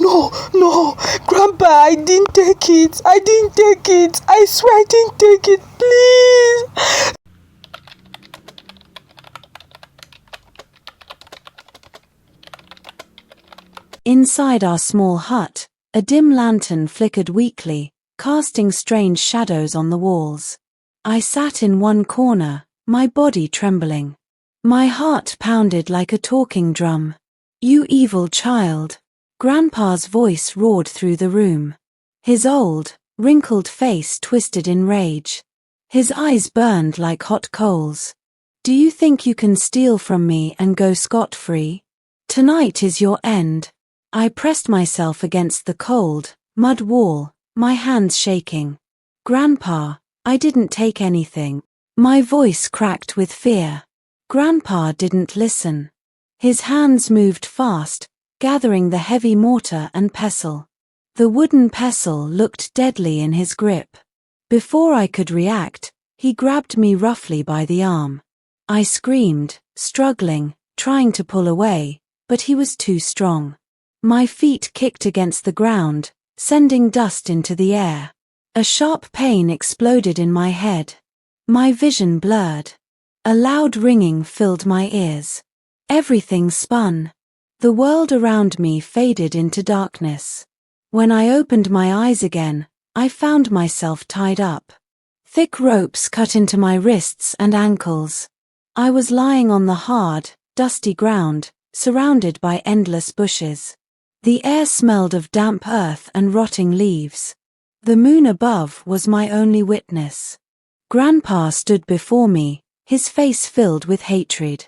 No, no, Grandpa, I didn't take it. I swear I didn't take it, please. Inside our small hut, a dim lantern flickered weakly, casting strange shadows on the walls. I sat in one corner, my body trembling. My heart pounded like a talking drum. "You evil child!" Grandpa's voice roared through the room. His old, wrinkled face twisted in rage. His eyes burned like hot coals. "Do you think you can steal from me and go scot-free? Tonight is your end." I pressed myself against the cold, mud wall, my hands shaking. "Grandpa, I didn't take anything." My voice cracked with fear. Grandpa didn't listen. His hands moved fast, gathering the heavy mortar and pestle. The wooden pestle looked deadly in his grip. Before I could react, he grabbed me roughly by the arm. I screamed, struggling, trying to pull away, but he was too strong. My feet kicked against the ground, sending dust into the air. A sharp pain exploded in my head. My vision blurred. A loud ringing filled my ears. Everything spun. The world around me faded into darkness. When I opened my eyes again, I found myself tied up. Thick ropes cut into my wrists and ankles. I was lying on the hard, dusty ground, surrounded by endless bushes. The air smelled of damp earth and rotting leaves. The moon above was my only witness. Grandpa stood before me, his face filled with hatred.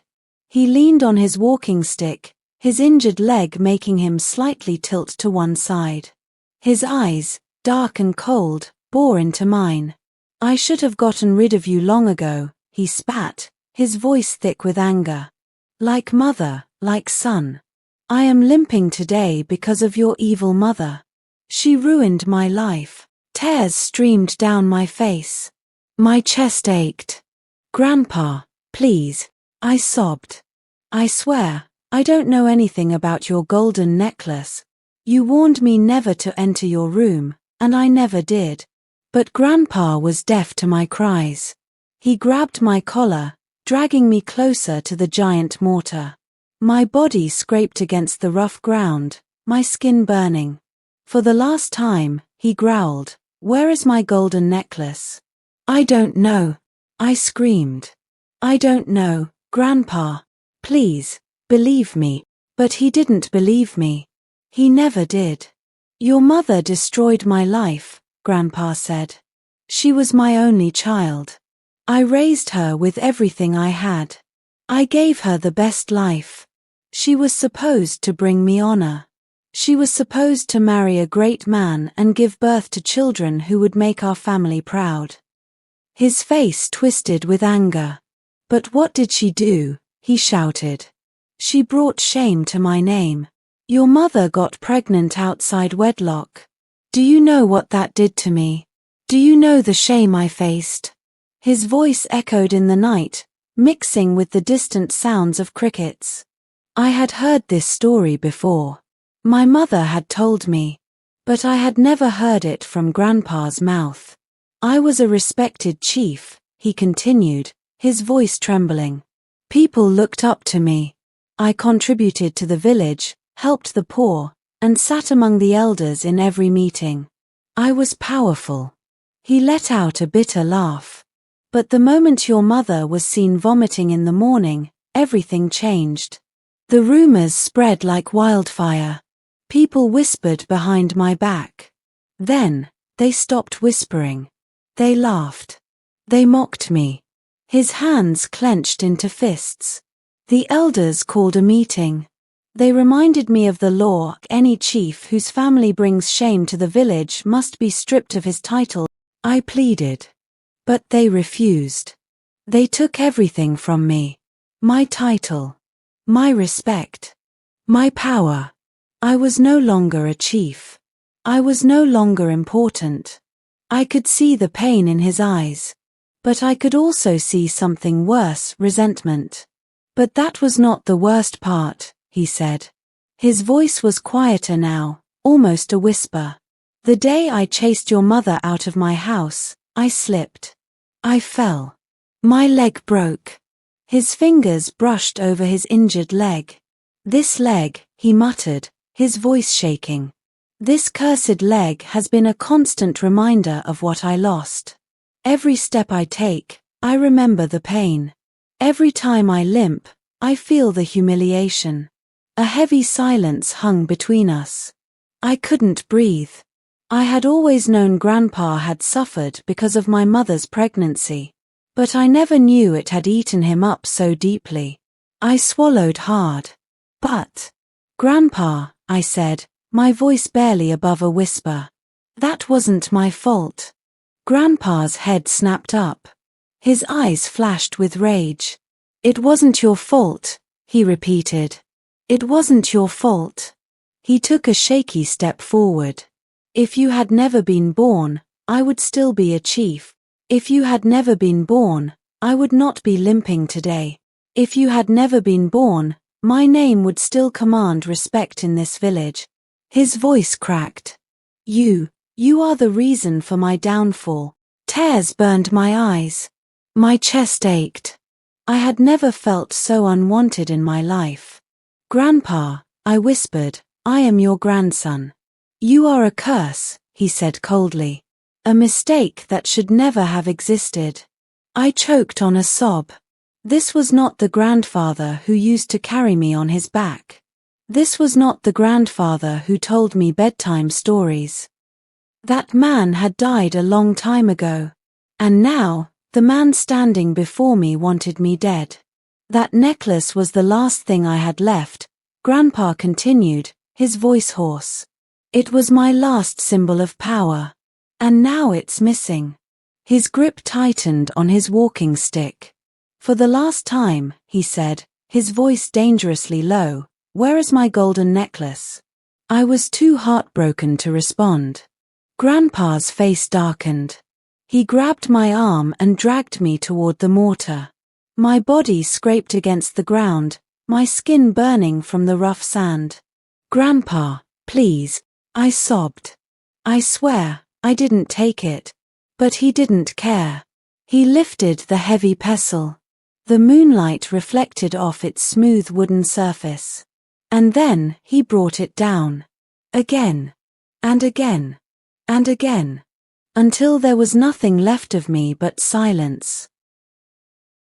He leaned on his walking stick, his injured leg making him slightly tilt to one side. His eyes, dark and cold, bore into mine. "I should have gotten rid of you long ago," he spat, his voice thick with anger. "Like mother, like son. I am limping today because of your evil mother. She ruined my life." Tears streamed down my face. My chest ached. "Grandpa, please," I sobbed. "I swear, I don't know anything about your golden necklace. You warned me never to enter your room, and I never did." But Grandpa was deaf to my cries. He grabbed my collar, dragging me closer to the giant mortar. My body scraped against the rough ground, my skin burning. For the last time, he growled, "Where is my golden necklace?" "I don't know," I screamed. "I don't know, Grandpa. Please, believe me." But he didn't believe me. He never did. "Your mother destroyed my life," Grandpa said. "She was my only child. I raised her with everything I had. I gave her the best life. She was supposed to bring me honor. She was supposed to marry a great man and give birth to children who would make our family proud." His face twisted with anger. "But what did she do?" he shouted. "She brought shame to my name. Your mother got pregnant outside wedlock. Do you know what that did to me? Do you know the shame I faced?" His voice echoed in the night, mixing with the distant sounds of crickets. I had heard this story before. My mother had told me, but I had never heard it from Grandpa's mouth. "I was a respected chief," he continued, his voice trembling. "People looked up to me. I contributed to the village, helped the poor, and sat among the elders in every meeting. I was powerful." He let out a bitter laugh. "But the moment your mother was seen vomiting in the morning, everything changed. The rumors spread like wildfire. People whispered behind my back. Then, they stopped whispering. They laughed. They mocked me." His hands clenched into fists. "The elders called a meeting. They reminded me of the law. Any chief whose family brings shame to the village must be stripped of his title." I pleaded. But they refused. They took everything from me. My title. My respect. My power. I was no longer a chief. I was no longer important. I could see the pain in his eyes. But I could also see something worse, resentment. "But that was not the worst part," he said. His voice was quieter now, almost a whisper. The day I chased your mother out of my house, I slipped. I fell. My leg broke. His fingers brushed over his injured leg. This leg, he muttered, his voice shaking. This cursed leg has been a constant reminder of what I lost. Every step I take, I remember the pain. Every time I limp, I feel the humiliation. A heavy silence hung between us. I couldn't breathe. I had always known Grandpa had suffered because of my mother's pregnancy, but I never knew it had eaten him up so deeply. I swallowed hard. But, Grandpa, I said, my voice barely above a whisper. That wasn't my fault. Grandpa's head snapped up. His eyes flashed with rage. It wasn't your fault, he repeated. It wasn't your fault. He took a shaky step forward. If you had never been born, I would still be a chief. If you had never been born, I would not be limping today. If you had never been born, my name would still command respect in this village. His voice cracked. You are the reason for my downfall. Tears burned my eyes. My chest ached. I had never felt so unwanted in my life. Grandpa, I whispered, I am your grandson. You are a curse, he said coldly. A mistake that should never have existed. I choked on a sob. This was not the grandfather who used to carry me on his back. This was not the grandfather who told me bedtime stories. That man had died a long time ago. And now, the man standing before me wanted me dead. That necklace was the last thing I had left, Grandpa continued, his voice hoarse. It was my last symbol of power. And now it's missing. His grip tightened on his walking stick. For the last time, he said, his voice dangerously low, where is my golden necklace? I was too heartbroken to respond. Grandpa's face darkened. He grabbed my arm and dragged me toward the mortar. My body scraped against the ground, my skin burning from the rough sand. Grandpa, please, I sobbed. I swear, I didn't take it. But he didn't care. He lifted the heavy pestle. The moonlight reflected off its smooth wooden surface. And then he brought it down. Again. And again. And again. Until there was nothing left of me but silence.